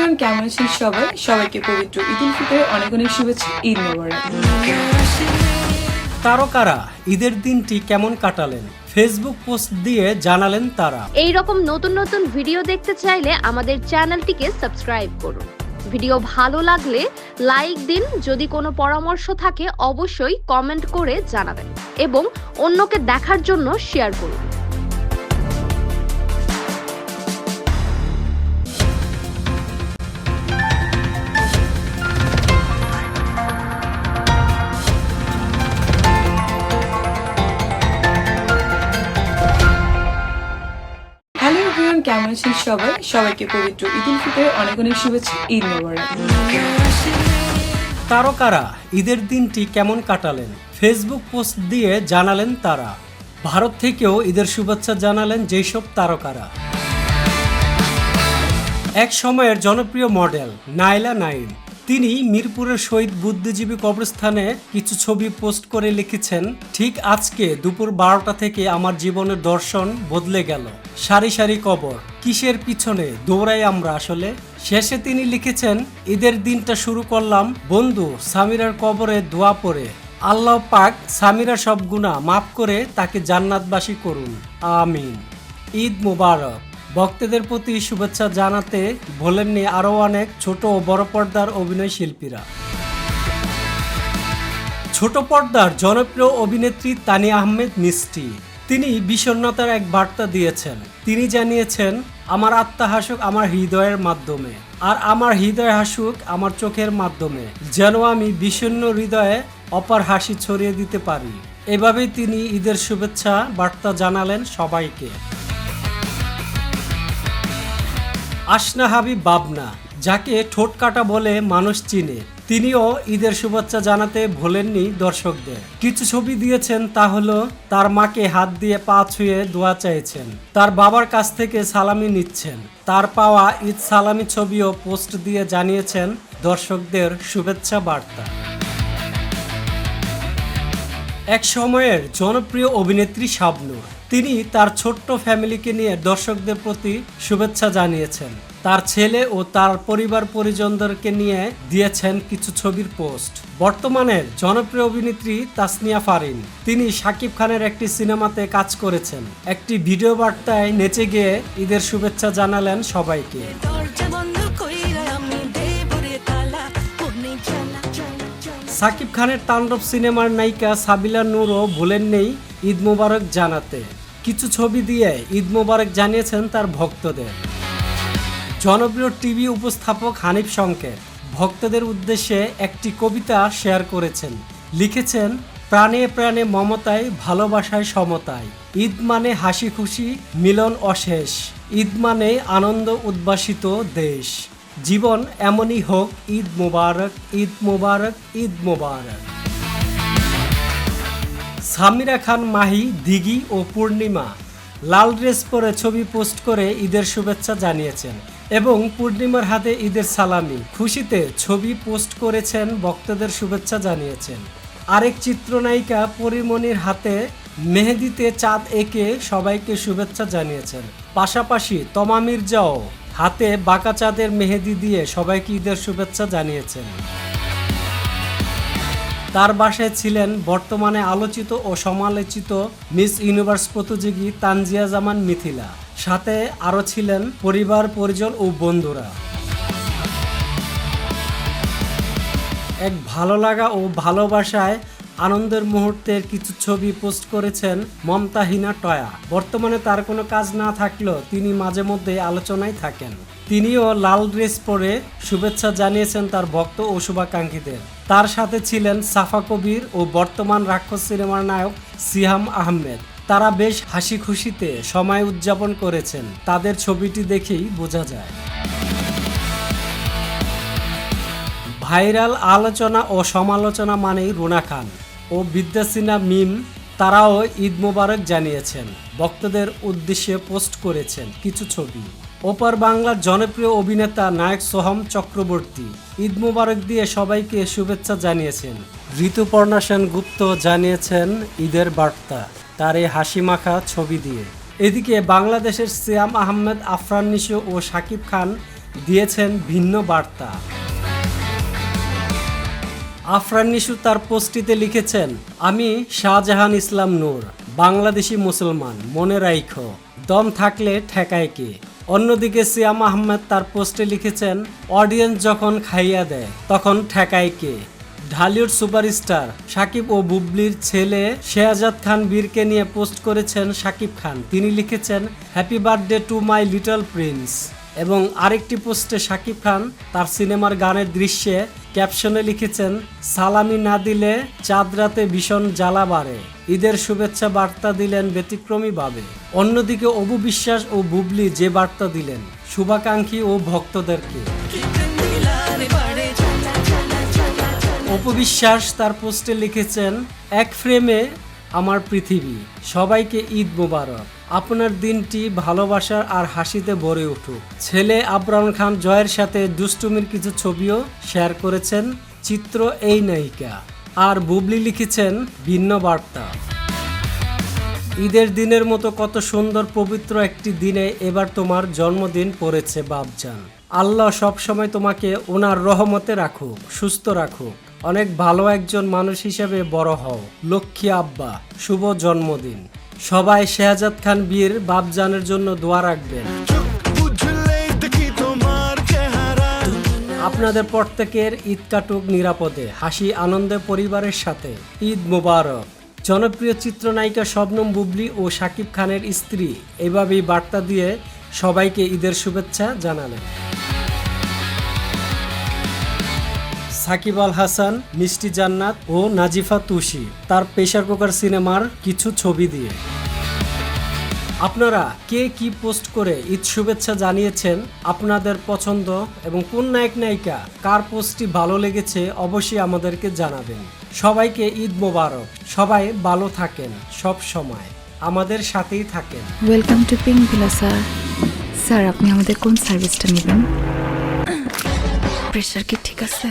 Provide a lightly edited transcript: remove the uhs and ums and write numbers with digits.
Everyone, কেমন আছেন সবাই? সবাইকে পবিত্র ঈদ উল ফিতরের অনেক অনেক শুভেচ্ছা। ঈদ মোবারক। তারকারা ঈদের দিনটি কেমন কাটালেন ফেসবুক পোস্ট দিয়ে জানালেন তারা। এই রকম নতুন নতুন ভিডিও দেখতে চাইলে আমাদের চ্যানেলটিকে সাবস্ক্রাইব করুন। ভিডিও ভালো লাগলে লাইক দিন, যদি কোনো পরামর্শ থাকে অবশ্যই কমেন্ট করে জানাবেন এবং অন্যকে দেখার জন্য শেয়ার করুন। হ্যালো এভরিওয়ান, কেমন আছেন সবাই? সবাইকে পবিত্র ঈদ উল ফিতরের অনেক অনেক শুভেচ্ছা। ঈদ মোবারক। তারকারা ঈদের দিনটি কেমন কাটালেন ফেসবুক পোস্ট দিয়ে জানালেন তারা। ভারত থেকেও ঈদের শুভেচ্ছা জানালেন যেসব তারকারা। এক সময়ের জনপ্রিয় মডেল নাইলা নাইম, তিনি মিরপুরের শহীদ বুদ্ধিজীবী কবরস্থানে কিছু ছবি পোস্ট করে লিখেছেন, ঠিক আজকে দুপুর 12টা থেকে আমার জীবনের দর্শন বদলে গেল। সারি সারি কবর, কিসের পিছনে দৌড়াই আমরা আসলে। শেষে তিনি লিখেছেন, ঈদের দিনটা শুরু করলাম বন্ধু সামিরার কবরে দোয়া পড়ে। আল্লাহ পাক সামিরা সব গুনাহ মাফ করে তাকে জান্নাতবাসী করুন, আমিন। ঈদ মুবারক। ভক্তদের প্রতি শুভেচ্ছা জানাতে ভোলেননি আরও অনেক ছোট ও বড় পর্দার অভিনয় শিল্পীরা। ছোট পর্দার জনপ্রিয় অভিনেত্রী তানিয়া আহমেদ মিষ্টি, তিনি বিষণ্ণতার এক বার্তা দিয়েছেন। তিনি জানিয়েছেন, আমার আত্মা হাসুক আমার হৃদয়ের মাধ্যমে, আর আমার হৃদয় হাসুক আমার চোখের মাধ্যমে, যেন আমি বিষণ্ণ হৃদয়ে অপার হাসি ছড়িয়ে দিতে পারি। এভাবেই তিনি ঈদের শুভেচ্ছা বার্তা জানালেন সবাইকে। আসনা হাবিব বাবনা, যাকে ঠোঁট কাটা বলে মানুষ চিনে, তিনিও ঈদের শুভেচ্ছা জানাতে ভোলেননি দর্শকদের। কিছু ছবি দিয়েছেন, তা হলো তার মাকে হাত দিয়ে পা ছুঁয়ে দোয়া চাইছেন, তার বাবার কাছ থেকে সালামি নিচ্ছেন। তার পাওয়া ঈদ সালামি ছবিও পোস্ট দিয়ে জানিয়েছেন দর্শকদের শুভেচ্ছা বার্তা। এক সময়ের জনপ্রিয় অভিনেত্রী শাবনূর, তিনি তার ছোট্ট ফ্যামিলিকে নিয়ে দর্শকদের প্রতি শুভেচ্ছা জানিয়েছেন। তার ছেলে ও তার পরিবার পরিজনদেরকে নিয়ে দিয়েছেন কিছু ছবির পোস্ট। বর্তমানের জনপ্রিয় অভিনেত্রী তাসনিয়া ফারিন, তিনি শাকিব খানের একটি সিনেমাতে কাজ করেছেন। একটি ভিডিও বার্তায় নেচে গিয়ে ঈদের শুভেচ্ছা জানালেন সবাইকে। শাকিব খানের তাণ্ডব সিনেমার নায়িকা সাবিলা নূরও ভুলেন নেই ঈদ মোবারক জানাতে। কিছু ছবি দিয়ে ঈদ মোবারক জানিয়েছেন তার ভক্তদের। জনপ্রিয় টিভি উপস্থাপক হানিফ সংকেত ভক্তদের উদ্দেশ্যে একটি কবিতা শেয়ার করেছেন। লিখেছেন, প্রাণে প্রাণে মমতায় ভালোবাসায় সমতায়, ঈদ মানে হাসি খুশি মিলন অশেষ, ঈদ মানে আনন্দ উদ্ভাসিত দেশ, জীবন এমনই হোক, ঈদ মোবারক, ঈদ মোবারক, ঈদ মোবারক। সামিরা খান মাহি, দিঘি ও পূর্ণিমা লাল ড্রেস পরে ছবি পোস্ট করে ঈদের শুভেচ্ছা জানিয়েছেন এবং পূর্ণিমার হাতে ঈদের সালামি খুশিতে ছবি পোস্ট করেছেন, ভক্তদের শুভেচ্ছা জানিয়েছেন। আরেক চিত্রনায়িকা পরিমণির হাতে মেহেদিতে চাঁদ এঁকে সবাইকে শুভেচ্ছা জানিয়েছেন। পাশাপাশি তমা মির্জাও হাতে বাঁকা চাঁদের মেহেদি দিয়ে সবাইকে ঈদের শুভেচ্ছা জানিয়েছেন। তার বাসায় ছিলেন বর্তমানে আলোচিত ও সমালোচিত মিস ইউনিভার্স প্রতিযোগী তানজিয়া জামান মিথিলা, সাথে আরও ছিলেন পরিবার পরিজন ও বন্ধুরা। এক ভালো লাগা ও ভালোবাসায় আনন্দের মুহূর্তের কিছু ছবি পোস্ট করেছেন মমতাহিনা টয়া। বর্তমানে তার কোনো কাজ না থাকলেও তিনি মাঝে মধ্যে আলোচনায় থাকেন। তিনিও লাল ড্রেস পরে শুভেচ্ছা জানিয়েছেন তার ভক্ত ও শুভাকাঙ্ক্ষীদের। তার সাথে ছিলেন সাফা কবির ও বর্তমান রাক্ষস সিনেমার নায়ক সিহাম আহমেদ। তারা বেশ হাসি খুশিতে সময় উদযাপন করেছেন, তাদের ছবিটি দেখেই বোঝা যায়। ভাইরাল আলোচনা ও সমালোচনা মানেই রুনা খান ও বিদ্যাসিনা মিম, তারাও ঈদ মোবারক জানিয়েছেন। ভক্তদের উদ্দেশ্যে পোস্ট করেছেন কিছু ছবি। ওপার বাংলার জনপ্রিয় অভিনেতা নায়ক সোহম চক্রবর্তী ঈদ মোবারক দিয়ে সবাইকে শুভেচ্ছা জানিয়েছেন। ঋতুপর্ণা সেনগুপ্ত জানিয়েছেন ঈদের বার্তা তার এই হাসি মাখা ছবি দিয়ে। এদিকে বাংলাদেশের সিয়াম আহমেদ, আফরান নিশো ও শাকিব খান দিয়েছেন ভিন্ন বার্তা। আফরান নিশু তার পোস্টটিতে লিখেছেন, আমি শাহজাহান ইসলাম নূর, বাংলাদেশি মুসলমান, মনে রাইখো, দম থাকলে ঠেকায় কে। অন্যদিকে সিয়াম আহমেদ তার পোস্টে লিখেছেন, অডিয়েন্স যখন খাইয়া দেয় তখন ঠেকায় কে। ঢালিউড সুপারস্টার শাকিব ও বুবলির ছেলে শেহজাদ খান বীরকে নিয়ে পোস্ট করেছেন শাকিব খান। তিনি লিখেছেন, happy birthday to my little Prince. এবং আরেকটি পোস্টে শাকিব খান তার সিনেমার গানের দৃশ্যে ক্যাপশনে লিখেছেন, সালামি না দিলে চাঁদ রাতে ভীষণ জ্বালা বাড়ে, ঈদের শুভেচ্ছা বার্তা দিলেন ব্যতিক্রমীভাবে। অন্যদিকে অপু বিশ্বাস ও বুবলি যে বার্তা দিলেন শুভাকাঙ্ক্ষী ও ভক্তদেরকে। অপু বিশ্বাস তার পোস্টে লিখেছেন, এক ফ্রেমে আমার পৃথিবী, সবাইকে ঈদ মোবারক, আপনার দিনটি ভালোবাসার আর হাসিতে ভরে উঠুক। ছেলে আবরাম খান জয়ের সাথে দুষ্টুমির কিছু ছবিও শেয়ার করেছেন চিত্র এই নায়িকা। আর বুবলি লিখেছেন ভিন্ন বার্তা। ঈদের দিনের মতো কত সুন্দর পবিত্র একটি দিনে এবার তোমার জন্মদিন পড়েছে বাপজান। আল্লাহ সবসময় তোমাকে ওনার রহমতে রাখুক, সুস্থ রাখুক, অনেক ভালো একজন মানুষ হিসেবে বড় হও। লক্ষ্মী আব্বা, শুভ জন্মদিন। সবাই শেহজাদ খান বীর বাপজানের জন্য দোয়া রাখবেন। আপনাদের প্রত্যেকের ঈদ কাটুক নিরাপদে, হাসি আনন্দে পরিবারের সাথে। ঈদ মোবারক। জনপ্রিয় চিত্রনায়িকা শবনম বুবলি ও শাকিব খানের স্ত্রী এভাবেই বার্তা দিয়ে সবাইকে ঈদের শুভেচ্ছা জানালেন। সাকিব আল হাসান, মিষ্টি জান্নাত ও নাজিফা তুষি তার প্রেসার কুকার সিনেমার কিছু ছবি দিয়ে। আপনারা কে কি পোস্ট করে ঈদ শুভেচ্ছা জানিয়েছেন, আপনাদের পছন্দ এবং কোন নায়ক নায়িকা কার পোস্টটি ভালো লেগেছে অবশ্যই আমাদেরকে জানাবেন। সবাইকে ঈদ মোবারক। সবাই ভালো থাকেন, সব সময় আমাদের সাথেই থাকেন। Welcome to pink villa sir. Sir আপনি আমাদের কোন সার্ভিসটা নেবেন? প্রেশার কি ঠিক আছে?